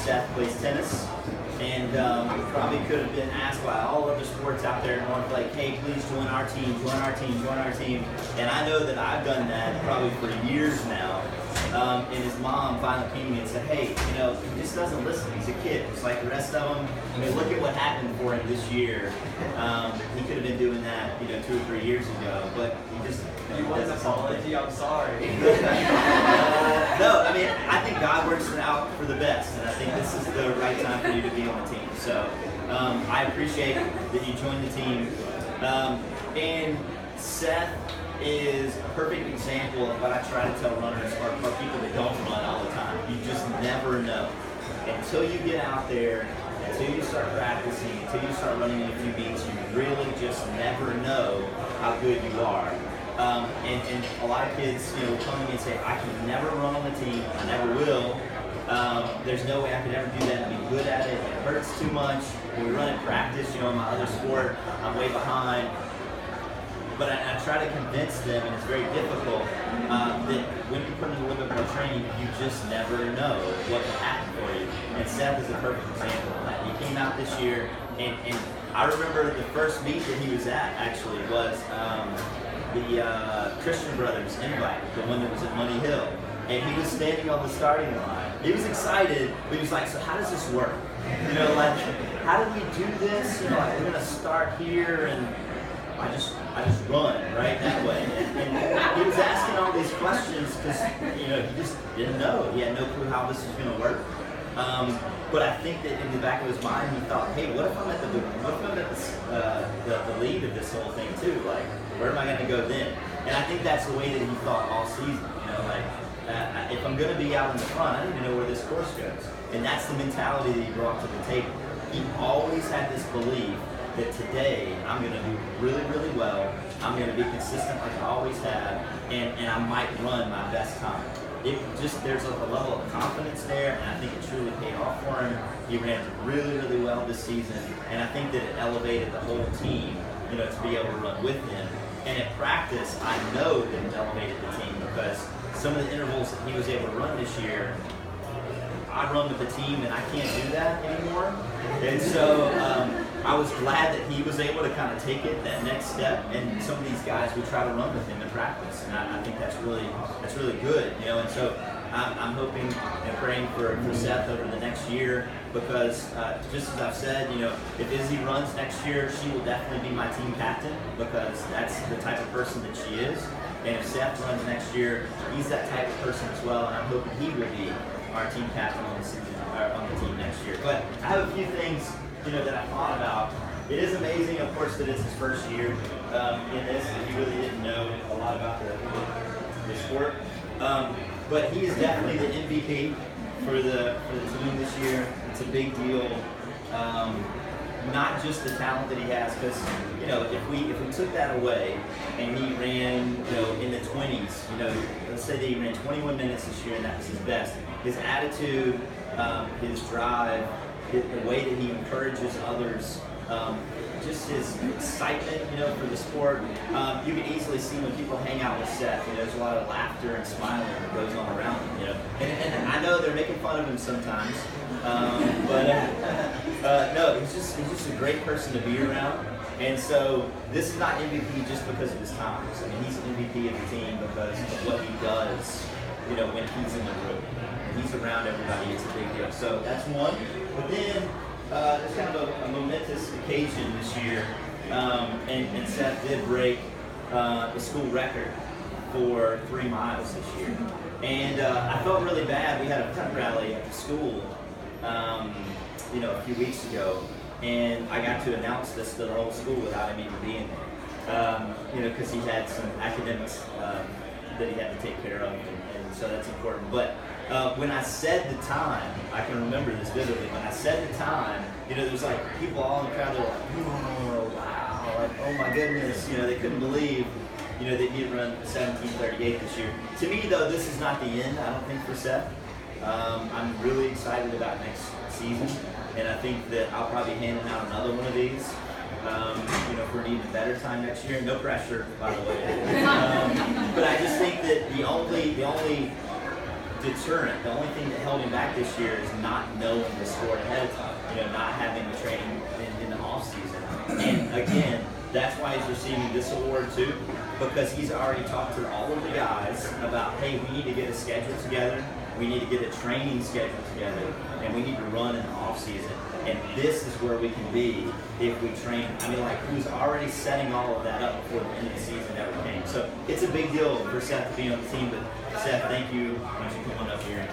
Seth plays tennis, and probably could have been asked by all other sports out there in North Lake, hey, please join our team, join our team, join our team. And I know that I've done that probably for years now. And his mom finally came to me and said, hey, he just doesn't listen. He's a kid, just like the rest of them. I mean, look at what happened for him this year. He could have been doing that, 2 or 3 years ago, but he just doesn't apology. I'm sorry. No, I mean, I think God works it out for the best, and I think this is the right time for you to be on the team. So I appreciate that you joined the team. And Seth is a perfect example of what I try to tell runners or people that don't run all the time. You just never know. Until you get out there, until you start practicing, until you start running in a few beats, you really just never know how good you are. And a lot of kids, will come to me and say, I can never run on the team, I never will. There's no way I could ever do that and be good at it. It hurts too much. When we run in practice, in my other sport, I'm way behind. But I try to convince them, and it's very difficult, that when you put in a little bit more training, you just never know what can happen for you. And Seth is a perfect example of that. He came out this year, and I remember the first meet that he was at, actually, was the Christian Brothers invite, the one that was at Money Hill. And he was standing on the starting line. He was excited, but he was like, so how does this work? How do we do this? We're going to start here, and I just run right that way. And he was asking all these questions because he just didn't know. He had no clue how this was going to work. But I think that in the back of his mind, he thought, hey, what if I'm at the lead of this whole thing too? Like, where am I going to go then? And I think that's the way that he thought all season. If I'm going to be out in the front, I need to know where this course goes. And that's the mentality that he brought to the table. He always had this belief that today I'm going to do really, really well. I'm going to be consistent like I always have, and I might run my best time. There's a level of confidence there, and I think it truly paid off for him. He ran really, really well this season, and I think that it elevated the whole team, to be able to run with him. And at practice, I know that it elevated the team because some of the intervals that he was able to run this year, I run with the team, and I can't do that anymore. And so I was glad that he was able to kind of take it that next step. And some of these guys would try to run with him in practice, and I think that's really good. And so I'm hoping and praying for Seth over the next year because just as I've said, if Izzy runs next year, she will definitely be my team captain because that's the type of person that she is. And if Seth runs next year, he's that type of person as well, and I'm hoping he will be our team captain on the season, on the team next year. But I have a few things, that I thought about. It is amazing, of course, that it's his first year in this, and he really didn't know a lot about the sport. But he is definitely the MVP for the team this year. It's a big deal. Not just the talent that he has, because if we took that away and he ran in the 20s, let's say that he ran 21 minutes this year and that was his best. His attitude, his drive, the way that he encourages others, just his excitement, for the sport. You can easily see when people hang out with Seth, there's a lot of laughter and smiling that goes on around him, And I know they're making fun of him sometimes, but no, he's just a great person to be around. And so this is not MVP just because of his times. I mean, he's MVP of the team because of what he does, when he's in the room. And he's around everybody, it's a big deal. So that's one. But then there's kind of a momentous occasion this year, and Seth did break the school record for 3 miles this year. And I felt really bad. We had a pep rally at the school, a few weeks ago, and I got to announce this to the whole school without him even being there, because he had some academics that he had to take care of, and so that's important. But when I said the time, I can remember this vividly. When I said the time, there was like people all in the crowd. They were like, "Oh wow!" Like, "Oh my goodness!" They couldn't believe, that he had run 17:38 this year. To me, though, this is not the end. I don't think for Seth. I'm really excited about next season, and I think that I'll probably be handing out another one of these. For an even better time next year. No pressure, by the way. But I just think that the only deterrent, the only thing that held him back this year is not knowing the not having the training in the off season. And again, that's why he's receiving this award too, because he's already talked to all of the guys about, hey, we need to get a schedule together, we need to get a training schedule together, and we need to run in the off season. And this is where we can be if we train. I mean, like, who's already setting all of that up before the end of the season ever came. So it's a big deal for Seth to be on the team. But Seth, thank you. Why don't you come on up here?